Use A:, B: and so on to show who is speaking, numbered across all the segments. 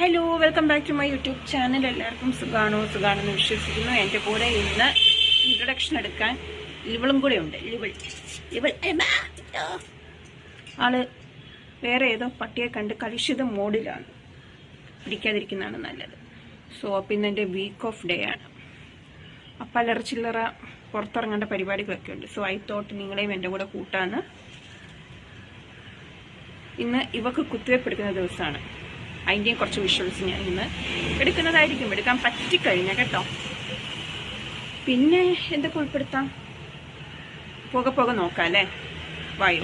A: Hello, welcome back to my YouTube channel. എല്ലാവർക്കും സുഖാണെന്ന് വിശ്വസിക്കുന്നു. എൻ്റെ കൂടെ ഇന്ന് ഇൻട്രൊഡക്ഷൻ എടുക്കാൻ ഇവളും കൂടെ ഉണ്ട്. ഇവൾ ആള് വേറെ ഏതോ പട്ടിയെ കണ്ട് കലുഷിത മോഡിലാണ്. പിടിക്കാതിരിക്കുന്നതാണ് നല്ലത്. സോ അപ്പം ഇന്ന് എൻ്റെ വീക്ക് ഓഫ് ഡേ ആണ്. അപ്പം അല്ലറ ചില്ലറ പുറത്തിറങ്ങേണ്ട പരിപാടികളൊക്കെ ഉണ്ട്. സോ ഐ തോട്ട് നിങ്ങളെയും എൻ്റെ കൂടെ കൂട്ടാന്ന്. ഇന്ന് ഇവക്ക് കുത്തിവയ്പ്പ് എടുക്കുന്ന ദിവസമാണ്. അതിൻ്റെയും കുറച്ച് വിഷ്വൽസ് ഞാൻ ഇന്ന് എടുക്കാൻ പറ്റിക്കഴിഞ്ഞാൽ കേട്ടോ. പിന്നെ എന്തൊക്കെ ഉൾപ്പെടുത്താം, പോകെ നോക്കാം അല്ലേ. വായു.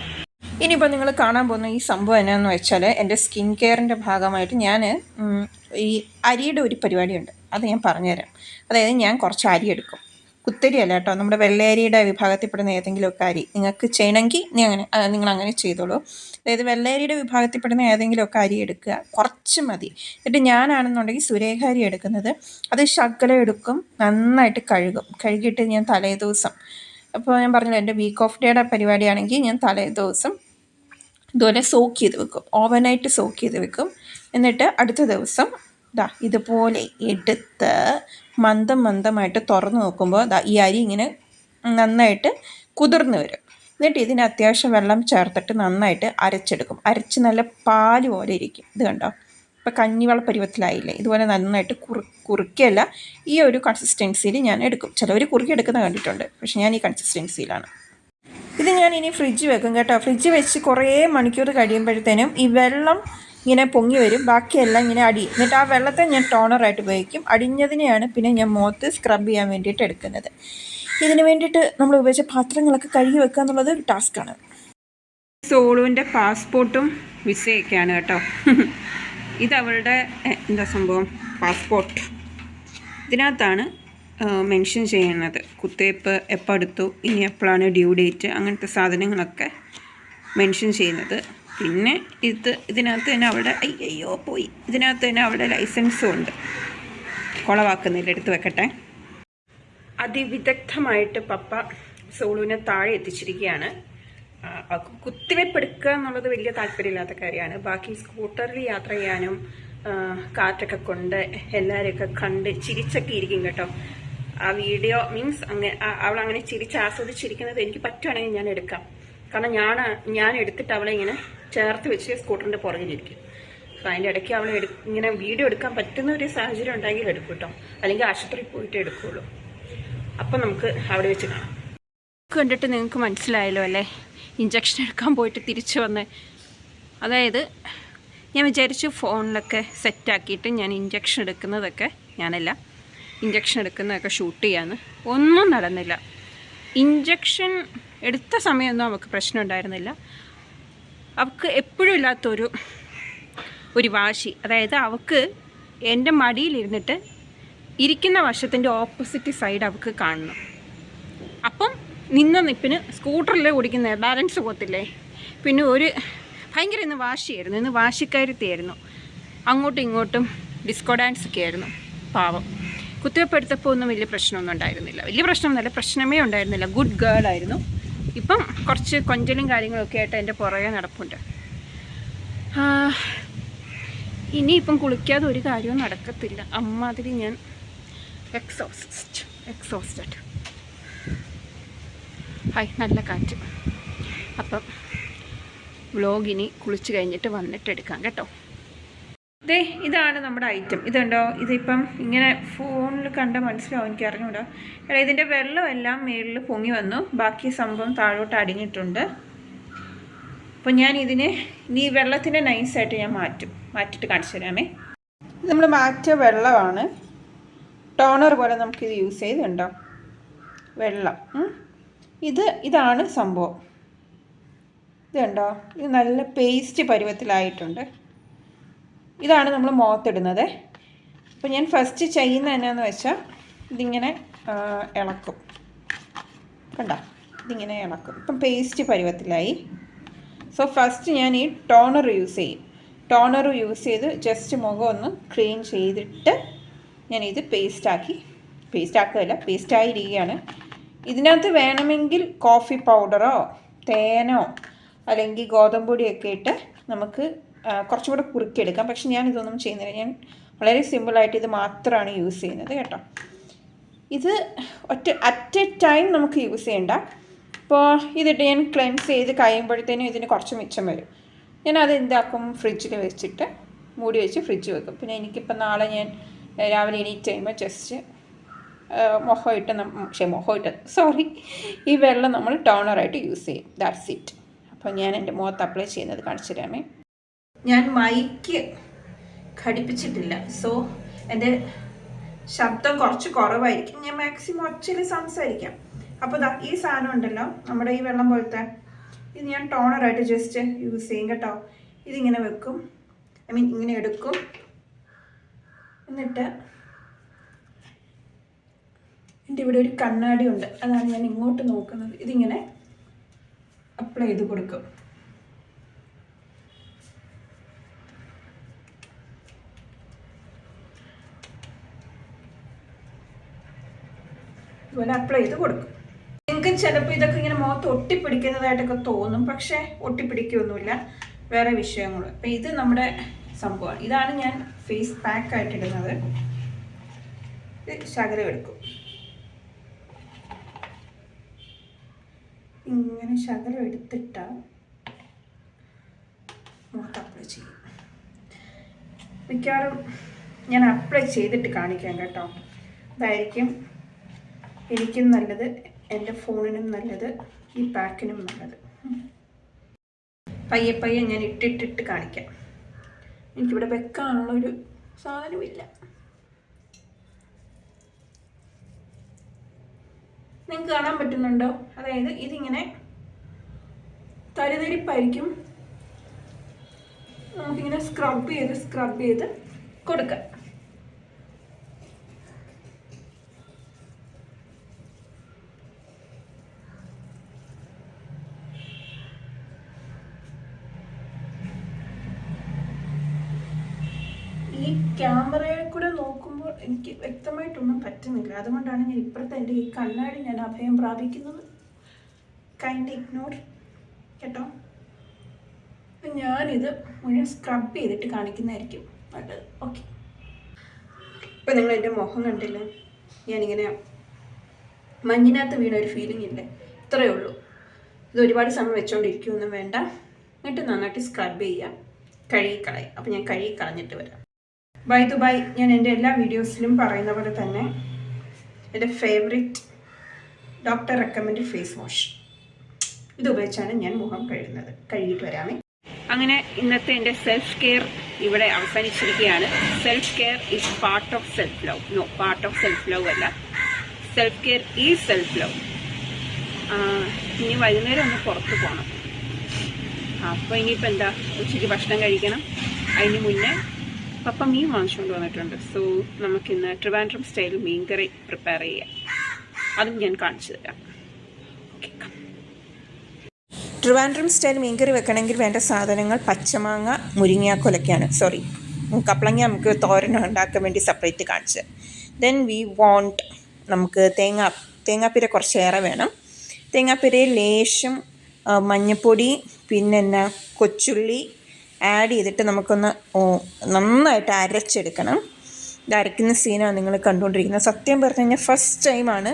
A: ഇനിയിപ്പോൾ നിങ്ങൾ കാണാൻ പോകുന്ന ഈ സംഭവം എന്നാന്ന് വെച്ചാൽ എൻ്റെ സ്കിൻ കെയറിൻ്റെ ഭാഗമായിട്ട് ഞാൻ ഈ അരിയുടെ ഒരു പരിപാടിയുണ്ട്. അത് ഞാൻ പറഞ്ഞുതരാം. അതായത് ഞാൻ കുറച്ച് അരി എടുക്കും. കുത്തരി അല്ല കേട്ടോ, നമ്മുടെ വെള്ളയരിയുടെ വിഭാഗത്തിൽപ്പെടുന്ന ഏതെങ്കിലുമൊക്കെ അരി നിങ്ങൾക്ക് ചെയ്യണമെങ്കിൽ നിങ്ങൾ അങ്ങനെ ചെയ്തോളൂ. അതായത് വെള്ളയരിയുടെ വിഭാഗത്തിൽപ്പെടുന്ന ഏതെങ്കിലുമൊക്കെ അരി എടുക്കുക, കുറച്ച് മതി. എന്നിട്ട് ഞാനാണെന്നുണ്ടെങ്കിൽ സുരേഖ അരി എടുക്കുന്നത്. അത് ശകലം എടുക്കും, നന്നായിട്ട് കഴുകിയിട്ട് ഞാൻ തലേദിവസം, അപ്പോൾ ഞാൻ പറഞ്ഞല്ലോ എൻ്റെ വീക്ക് ഓഫ് ഡേയുടെ പരിപാടിയാണെങ്കിൽ ഞാൻ തലേദിവസം ഇതുപോലെ സോക്ക് ചെയ്ത് വെക്കും, ഓവർനൈറ്റ് സോക്ക് ചെയ്ത് വെക്കും. എന്നിട്ട് അടുത്ത ദിവസം ഇതുപോലെ എടുത്ത് മന്ദമായിട്ട് തുറന്ന് നോക്കുമ്പോൾ ഈ അരി ഇങ്ങനെ നന്നായിട്ട് കുതിർന്ന് വരും. എന്നിട്ട് ഇതിന് അത്യാവശ്യം വെള്ളം ചേർത്തിട്ട് നന്നായിട്ട് അരച്ചെടുക്കും. അരച്ച് നല്ല പാല് പോലെ ഇരിക്കും. ഇത് കണ്ടോ, ഇപ്പോൾ കഞ്ഞിവെള്ള പരുവത്തിലായില്ലേ. ഇതുപോലെ നന്നായിട്ട് കുറുക്കിയല്ല, ഈ ഒരു കൺസിസ്റ്റൻസിയിൽ ഞാൻ എടുക്കും. ചിലവർ കുറുക്കിയെടുക്കുന്നത് കണ്ടിട്ടുണ്ട്, പക്ഷെ ഞാൻ ഈ കൺസിസ്റ്റൻസിയിലാണ്. ഇത് ഞാൻ ഇനി ഫ്രിഡ്ജ് വെക്കും കേട്ടോ. ഫ്രിഡ്ജ് വെച്ച് കുറേ മണിക്കൂർ കഴിയുമ്പോഴത്തേനും ഈ വെള്ളം ഇങ്ങനെ പൊങ്ങി വരും, ബാക്കിയെല്ലാം ഇങ്ങനെ അടിയും. എന്നിട്ട് ആ വെള്ളത്തെ ഞാൻ ടോണറായിട്ട് ഉപയോഗിക്കും. അടിഞ്ഞതിനെയാണ് പിന്നെ ഞാൻ മുഖത്ത് സ്ക്രബ് ചെയ്യാൻ വേണ്ടിയിട്ട് എടുക്കുന്നത്. ഇതിന് വേണ്ടിയിട്ട് നമ്മൾ ഉപയോഗിച്ച പാത്രങ്ങളൊക്കെ കഴുകി വെക്കുക എന്നുള്ളത് ഒരു ടാസ്ക്കാണ്. സോളുവിൻ്റെ പാസ്പോർട്ടും വിസയൊക്കെയാണ് കേട്ടോ. ഇതവളുടെ എന്താ സംഭവം, പാസ്പോർട്ട്. ഇതിനകത്താണ് മെൻഷൻ ചെയ്യുന്നത് കുത്തിവയ്പ്പ് എപ്പോൾ എടുത്തു, ഇനി എപ്പോഴാണ് ഡ്യൂ ഡേറ്റ്, അങ്ങനത്തെ സാധനങ്ങളൊക്കെ മെൻഷൻ ചെയ്യുന്നത്. പിന്നെ ഇതിനകത്ത് തന്നെ അവിടെ ഇതിനകത്ത് തന്നെ അവിടെ ലൈസൻസും ഉണ്ട്. കുളവാക്കുന്നില്ല, എടുത്ത് വെക്കട്ടെ. അതിവിദഗ്ധമായിട്ട് പപ്പ സോളുവിനെ താഴെ എത്തിച്ചിരിക്കുകയാണ്. കുത്തിവയ്പ്പ് എടുക്കുക എന്നുള്ളത് വലിയ താല്പര്യമില്ലാത്ത കാര്യമാണ്. ബാക്കി സ്കൂട്ടറിൽ യാത്ര ചെയ്യാനും കാറ്റൊക്കെ കൊണ്ട് എല്ലാവരെയൊക്കെ കണ്ട് ചിരിച്ചൊക്കെ ഇരിക്കും കേട്ടോ. ആ വീഡിയോ മീൻസ് അവളങ്ങനെ ആസ്വദിച്ചിരിക്കുന്നത് എനിക്ക് പറ്റുവാണെങ്കിൽ ഞാൻ എടുക്കാം. കാരണം ഞാൻ എടുത്തിട്ട് അവളെ ഇങ്ങനെ ചേർത്ത് വെച്ച് സ്കൂട്ടറിൻ്റെ പുറകിലിരിക്കും. സോ അതിൻ്റെ ഇടയ്ക്ക് അവളെ ഇങ്ങനെ വീഡിയോ എടുക്കാൻ പറ്റുന്ന ഒരു സാഹചര്യം ഉണ്ടെങ്കിൽ എടുക്കും കേട്ടോ. അല്ലെങ്കിൽ ആശുപത്രിയിൽ പോയിട്ട് എടുക്കുകയുള്ളൂ. അപ്പം നമുക്ക് അവിടെ വെച്ച് കാണാം. കണ്ടിട്ട് നിങ്ങൾക്ക് മനസ്സിലായല്ലോ അല്ലേ, ഇഞ്ചക്ഷൻ എടുക്കാൻ പോയിട്ട് തിരിച്ചു വന്ന്. അതായത് ഞാൻ വിചാരിച്ചു ഫോണിലൊക്കെ സെറ്റാക്കിയിട്ട് ഞാൻ ഇഞ്ചക്ഷൻ എടുക്കുന്നതൊക്കെ ഷൂട്ട് ചെയ്യാമെന്ന്. ഒന്നും നടന്നില്ല. ഇഞ്ചക്ഷൻ എടുത്ത സമയമൊന്നും അവൾക്ക് പ്രശ്നം ഉണ്ടായിരുന്നില്ല. അവൾക്ക് എപ്പോഴും ഇല്ലാത്തൊരു വാശി. അതായത് അവൾക്ക് എൻ്റെ മടിയിലിരുന്നിട്ട് ഇരിക്കുന്ന വശത്തിൻ്റെ ഓപ്പോസിറ്റ് സൈഡ് അവൾക്ക് കാണണം. അപ്പം നിപ്പിന് സ്കൂട്ടറിൽ ഓടിക്കുന്ന ബാലൻസ് പോകത്തില്ലേ. പിന്നെ ഭയങ്കര ഇന്ന് വാശിയായിരുന്നു. ഇന്ന് വാശിക്കാരത്തിയായിരുന്നു. അങ്ങോട്ടും ഇങ്ങോട്ടും ഡിസ്കോ ഡാൻസ് ഒക്കെ ആയിരുന്നു. പാവം. കുത്തിവയ്പ്പ് എടുത്തപ്പോൾ ഒന്നും വലിയ പ്രശ്നമൊന്നും ഉണ്ടായിരുന്നില്ല. പ്രശ്നമേ ഉണ്ടായിരുന്നില്ല. ഗുഡ് ഗേൾ ആയിരുന്നു. ഇപ്പം കുറച്ച് കൊഞ്ചലും കാര്യങ്ങളൊക്കെ ആയിട്ട് എൻ്റെ പുറകെ നടപ്പുണ്ട്. ഇനിയിപ്പം കുളിക്കാതെ ഒരു കാര്യവും നടക്കത്തില്ല. അമ്മാതിരി ഞാൻ എക്സോസ്റ്റഡ്. ഹായ്, നല്ല കാറ്റ്. അപ്പം വ്ലോഗിനി കുളിച്ച് കഴിഞ്ഞിട്ട് വന്നിട്ട് എടുക്കാം കേട്ടോ. ഇതാണ് നമ്മുടെ ഐറ്റം. ഇതുണ്ടോ, ഇതിപ്പം ഇങ്ങനെ ഫോണിൽ കണ്ട മനസ്സിലാവും, എനിക്ക് അറിഞ്ഞൂടാ. ഇതിൻ്റെ വെള്ളമെല്ലാം മേളിൽ പൊങ്ങി വന്നു, ബാക്കി സംഭവം താഴോട്ട് അടിഞ്ഞിട്ടുണ്ട്. അപ്പോൾ ഞാൻ ഇനി വെള്ളത്തിൻ്റെ നൈസായിട്ട് ഞാൻ മാറ്റിയിട്ട് കാണിച്ചു തരാമേ. ഇത് നമ്മൾ മാറ്റിയ വെള്ളമാണ്. ടോണർ പോലെ നമുക്കിത് യൂസ് ചെയ്തുണ്ടോ, വെള്ളം. ഇതാണ് സംഭവം. ഇതുണ്ടോ, ഇത് നല്ല പേസ്റ്റ് പരുവത്തിലായിട്ടുണ്ട്. ഇതാണ് നമ്മൾ മുഖത്തിടുന്നത്. അപ്പോൾ ഞാൻ ഫസ്റ്റ് ചെയ്യുന്നത് എന്നാന്ന് വെച്ചാൽ ഇതിങ്ങനെ ഇളക്കും. കണ്ടോ, ഇതിങ്ങനെ ഇളക്കും. ഇപ്പം പേസ്റ്റ് പരുവത്തിലായി. സോ ഫസ്റ്റ് ഞാൻ ഈ ടോണർ യൂസ് ചെയ്യും. ടോണർ യൂസ് ചെയ്ത് ജസ്റ്റ് മുഖം ഒന്ന് ക്ലീൻ ചെയ്തിട്ട് ഞാനിത് പേസ്റ്റായിരിക്കുകയാണ്. ഇതിനകത്ത് വേണമെങ്കിൽ കോഫി പൗഡറോ തേനോ അല്ലെങ്കിൽ ഗോതമ്പ് പൊടിയൊക്കെ ഇട്ട് നമുക്ക് കുറച്ചും കൂടെ കുറുക്കിയെടുക്കാം. പക്ഷെ ഞാനിതൊന്നും ചെയ്യുന്നില്ല. ഞാൻ വളരെ സിമ്പിളായിട്ട് ഇത് മാത്രമാണ് യൂസ് ചെയ്യുന്നത് കേട്ടോ. ഇത് അറ്റ് എ ടൈം നമുക്ക് യൂസ് ചെയ്യണ്ട. ഇപ്പോൾ ഇതിട്ട് ഞാൻ ക്ലെൻസ് ചെയ്ത് കഴിയുമ്പോഴത്തേനും ഇതിന് കുറച്ച് മിച്ചം വരും. ഞാനത് എന്താക്കും, ഫ്രിഡ്ജിൽ വെച്ചിട്ട് മൂടി വെച്ച് ഫ്രിഡ്ജ് വെക്കും. പിന്നെ എനിക്കിപ്പോൾ നാളെ ഞാൻ രാവിലെ എണീറ്റ് കഴിയുമ്പോൾ ജസ്റ്റ് ഈ വെള്ളം നമ്മൾ ടോണറായിട്ട് യൂസ് ചെയ്യും. That's it. അപ്പോൾ ഞാൻ എൻ്റെ മുഖത്ത് അപ്ലൈ ചെയ്യുന്നത് കാണിച്ചു തരാമേ. ഞാൻ മൈക്ക് ഘടിപ്പിച്ചിട്ടില്ല, സോ എൻ്റെ ശബ്ദം കുറച്ച് കുറവായിരിക്കും. ഞാൻ മാക്സിമം ഒച്ചയിൽ സംസാരിക്കാം. അപ്പോൾ ഈ സാധനം ഉണ്ടല്ലോ, നമ്മുടെ ഈ വെള്ളം പോലത്തെ, ഇത് ഞാൻ ടോണറായിട്ട് ജസ്റ്റ് യൂസ് ചെയ്യും കേട്ടോ. ഇതിങ്ങനെ വെക്കും, ഇങ്ങനെ എടുക്കും. എന്നിട്ട് എൻ്റെ ഇവിടെ ഒരു കണ്ണാടി ഉണ്ട്, അതാണ് ഞാൻ ഇങ്ങോട്ട് നോക്കുന്നത്. ഇതിങ്ങനെ അപ്ലൈ ചെയ്ത് കൊടുക്കും. ഇതുപോലെ അപ്ലൈ ചെയ്ത് കൊടുക്കും. നിങ്ങൾക്ക് ചിലപ്പോൾ ഇതൊക്കെ ഇങ്ങനെ മുഖത്ത് ഒട്ടിപ്പിടിക്കുന്നതായിട്ടൊക്കെ തോന്നും, പക്ഷേ ഒട്ടിപ്പിടിക്കുകയൊന്നുമില്ല. വേറെ വിഷയങ്ങൾ. അപ്പം ഇത് നമ്മുടെ സംഭവമാണ്. ഇതാണ് ഞാൻ ഫേസ് പാക്ക് ആയിട്ട് ഇടുന്നത്. ഇത് ശകലം എടുക്കും, ഇങ്ങനെ ശകലം എടുത്തിട്ടാൽ മുഖത്ത് അപ്ലൈ ചെയ്യും. മിക്കവാറും ഞാൻ അപ്ലൈ ചെയ്തിട്ട് കാണിക്കാം കേട്ടോ. അതായിരിക്കും എനിക്കും നല്ലത്, എൻ്റെ ഫോണിനും നല്ലത്, ഈ പാക്കിനും നല്ലത്. പയ്യെ പയ്യെ ഞാൻ ഇട്ടിട്ട് കാണിക്കാം. എനിക്കിവിടെ വെക്കാനുള്ളൊരു സാധനമില്ല. നിങ്ങൾക്ക് കാണാൻ പറ്റുന്നുണ്ടോ? അതായത് ഇതിങ്ങനെ തരിതരിപ്പായിരിക്കും. നമുക്കിങ്ങനെ സ്ക്രബ് ചെയ്ത് കൊടുക്കാം. ഈ ക്യാമറയിൽ കൂടെ നോക്കുമ്പോൾ എനിക്ക് വ്യക്തമായിട്ടൊന്നും പറ്റുന്നില്ല. അതുകൊണ്ടാണ് ഞാൻ ഇപ്പുറത്തെ എൻ്റെ ഈ കണ്ണാടി ഞാൻ അഭയം പ്രാപിക്കുന്നത്. കൈൻഡ് ഇഗ്നോർ കേട്ടോ. അപ്പം ഞാനിത് മുഴുവൻ സ്ക്രബ് ചെയ്തിട്ട് കാണിക്കുന്നതായിരിക്കും നല്ലത്. ഓക്കെ. ഇപ്പം നിങ്ങൾ എൻ്റെ മുഖം കണ്ടില്ലേ? ഞാനിങ്ങനെ മഞ്ഞിനകത്ത് വീണ ഒരു ഫീലിംഗ് ഇല്ലേ? ഇത്രയേ ഉള്ളൂ. ഇത് ഒരുപാട് സമയം വെച്ചുകൊണ്ടിരിക്കുകയൊന്നും വേണ്ട. എന്നിട്ട് നന്നായിട്ട് സ്ക്രബ് ചെയ്യുക, കഴുകിക്കളയും. അപ്പം ഞാൻ കഴുകി കളഞ്ഞിട്ട് വരാം. ബൈ ദ ബൈ, ഞാൻ എൻ്റെ എല്ലാ വീഡിയോസിലും പറയുന്ന പോലെ തന്നെ എൻ്റെ favourite doctor recommend face wash ഇത് ഉപയോഗിച്ചാണ് ഞാൻ മുഖം കഴുകിയിട്ട് വരാമേ. അങ്ങനെ ഇന്നത്തെ എൻ്റെ സെൽഫ് കെയർ ഇവിടെ അവസാനിച്ചിരിക്കുകയാണ്. Self care is part of self love. No, part of self love അല്ല, self care is self love. ഇനി വൈകുന്നേരം ഒന്ന് പുറത്ത് പോകണം. അപ്പോൾ ഇനിയിപ്പോൾ എന്താ, ഉച്ചയ്ക്ക് ഭക്ഷണം കഴിക്കണം. അതിന് മുന്നേ പപ്പ മീൻ വാങ്ങിച്ചുകൊണ്ട് വന്നിട്ടുണ്ട്. സോ നമുക്കിന്ന് ട്രിവാൻഡ്രം സ്റ്റൈൽ മീൻകറി പ്രിപ്പയർ ചെയ്യാം. അതും ഞാൻ കാണിച്ചു തരാം. ഓക്കെ. ട്രിവാൻഡ്രം സ്റ്റൈൽ മീൻകറി വെക്കണമെങ്കിൽ വേണ്ട സാധനങ്ങൾ പച്ചമാങ്ങ, മുരിങ്ങാക്കൊലൊക്കെയാണ്. കപ്പളങ്ങ നമുക്ക് തോരൻ ഉണ്ടാക്കാൻ വേണ്ടി സെപ്പറേറ്റ് കാണിച്ച്. ദെൻ വി വോണ്ട് നമുക്ക് തേങ്ങാപ്പിര കുറച്ചേറെ വേണം. തേങ്ങാപ്പിരയിൽ ലേശം മഞ്ഞൾപ്പൊടി, പിന്നെ കൊച്ചുള്ളി ആഡ് ചെയ്തിട്ട് നമുക്കൊന്ന് നന്നായിട്ട് അരച്ചെടുക്കണം. ഇത് അരയ്ക്കുന്ന സീനാണ് നിങ്ങൾ കണ്ടുകൊണ്ടിരിക്കുന്നത്. സത്യം പറഞ്ഞു കഴിഞ്ഞാൽ ഫസ്റ്റ് ടൈമാണ്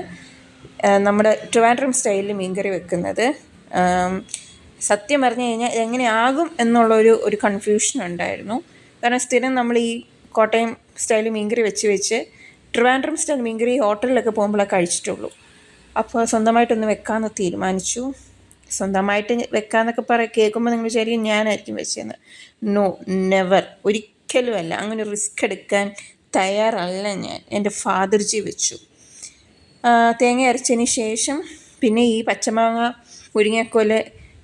A: നമ്മുടെ ട്രിവാൻഡ്രം സ്റ്റൈലിൽ മീൻകറി വെക്കുന്നത്. സത്യം പറഞ്ഞു കഴിഞ്ഞാൽ എങ്ങനെയാകും എന്നുള്ളൊരു കൺഫ്യൂഷൻ ഉണ്ടായിരുന്നു. കാരണം സ്ഥിരം നമ്മൾ ഈ കോട്ടയം സ്റ്റൈൽ മീൻകറി വെച്ച് ട്രിവാൻഡ്രം സ്റ്റൈൽ മീൻകറി ഹോട്ടലിലൊക്കെ പോകുമ്പോഴേ കഴിച്ചിട്ടുള്ളൂ. അപ്പോൾ സ്വന്തമായിട്ടൊന്ന് വെക്കാമെന്ന് തീരുമാനിച്ചു. സ്വന്തമായിട്ട് വെക്കാമെന്നൊക്കെ കേൾക്കുമ്പോൾ നിങ്ങൾ വിചാരിക്കും ഞാനായിരിക്കും വെച്ചതെന്ന്. നോ, നെവർ, ഒരിക്കലുമല്ല. അങ്ങനെ റിസ്ക് എടുക്കാൻ തയ്യാറല്ല ഞാൻ. എൻ്റെ ഫാദർജി വെച്ചു. തേങ്ങ അരച്ചതിന് ശേഷം പിന്നെ ഈ പച്ചമാങ്ങ, മുരിങ്ങക്കോല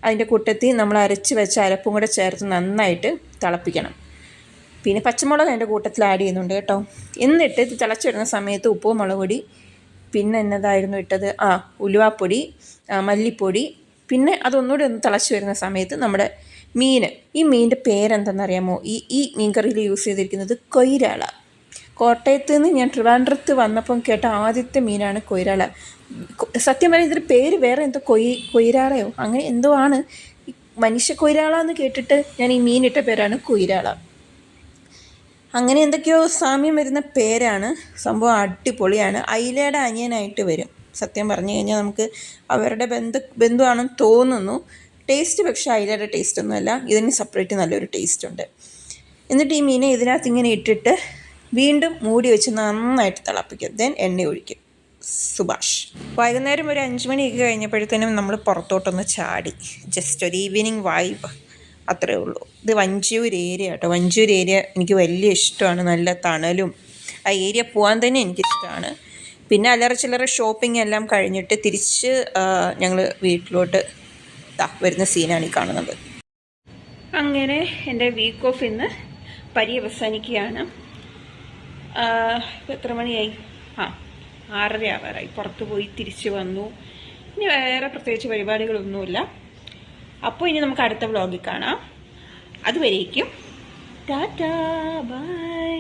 A: അതിൻ്റെ കൂട്ടത്തിൽ നമ്മൾ അരച്ച് വെച്ച അരപ്പും കൂടെ ചേർത്ത് നന്നായിട്ട് തിളപ്പിക്കണം. പിന്നെ പച്ചമുളക് അതിൻ്റെ കൂട്ടത്തിൽ ആഡ് ചെയ്യുന്നുണ്ട് കേട്ടോ. എന്നിട്ട് ഇത് തിളച്ച് വരുന്ന സമയത്ത് ഉപ്പും മുളക് പൊടി, പിന്നെ എന്നതായിരുന്നു ഇട്ടത്, ഉലുവാപ്പൊടി, മല്ലിപ്പൊടി, പിന്നെ അതൊന്നുകൂടി ഒന്ന് തിളച്ച് വരുന്ന സമയത്ത് നമ്മുടെ ഈ മീനിൻ്റെ പേരെന്തെന്നറിയാമോ? ഈ മീൻ കറിയിൽ യൂസ് ചെയ്തിരിക്കുന്നത് കൊയിരാള. കോട്ടയത്ത് നിന്ന് ഞാൻ ട്രിവാൻഡ്രത്ത് വന്നപ്പം കേട്ട ആദ്യത്തെ മീനാണ് കൊയിരാള. സത്യം പറഞ്ഞാൽ ഇതിൻ്റെ പേര് വേറെ എന്തോ കൊയിരാളയോ അങ്ങനെ എന്തോ ആണ്. മനുഷ്യ കൊയിരാള എന്ന് കേട്ടിട്ട് ഞാൻ ഈ മീനിട്ട പേരാണ് കൊയിരാള. അങ്ങനെ എന്തൊക്കെയോ സാമ്യം വരുന്ന പേരാണ്. സംഭവം അടിപൊളിയാണ്. അയിലയുടെ അനിയനായിട്ട് വരും. സത്യം പറഞ്ഞു കഴിഞ്ഞാൽ നമുക്ക് അവരുടെ ബന്ധുവാണെന്ന് തോന്നുന്നു. ടേസ്റ്റ് പക്ഷേ അയിലയുടെ ടേസ്റ്റൊന്നുമല്ല, ഇതിന് സെപ്പറേറ്റ് നല്ലൊരു ടേസ്റ്റ് ഉണ്ട്. എന്നിട്ട് ഈ മീനെ ഇതിനകത്ത് ഇങ്ങനെ ഇട്ടിട്ട് വീണ്ടും മൂടി വെച്ച് നന്നായിട്ട് തിളപ്പിക്കും. ദെൻ എണ്ണ ഒഴിക്കും. സുഭാഷ്. വൈകുന്നേരം ഒരു 5 മണിയൊക്കെ കഴിഞ്ഞപ്പോഴത്തേനും നമ്മൾ പുറത്തോട്ടൊന്ന് ചാടി. ജസ്റ്റ് ഒരു ഈവനിങ് വൈബ്, അത്രേ ഉള്ളൂ. ഇത് വഞ്ചിയൂർ ഏരിയ കേട്ടോ. വഞ്ചിയൂർ ഏരിയ എനിക്ക് വലിയ ഇഷ്ടമാണ്. നല്ല തണലും ആ ഏരിയ പോകാൻ തന്നെ എനിക്കിഷ്ടമാണ്. പിന്നെ അല്ലറ ചില്ലറ ഷോപ്പിംഗ് എല്ലാം കഴിഞ്ഞിട്ട് തിരിച്ച് ഞങ്ങൾ വീട്ടിലോട്ട് വരുന്ന സീനാണ് ഈ കാണുന്നത്. അങ്ങനെ എൻ്റെ വീക്ക് ഓഫ് ഇന്ന് പര്യവസാനിക്കുകയാണ്. എത്ര മണിയായി? 6:30 ആവാറായി. പുറത്ത് പോയി തിരിച്ച് വന്നു. ഇനി വേറെ പ്രത്യേകിച്ച് പരിപാടികളൊന്നുമില്ല. അപ്പോൾ ഇനി നമുക്ക് അടുത്ത വ്ളോഗിൽ കാണാം. അതുവരേക്കും ടാറ്റാ ബൈ.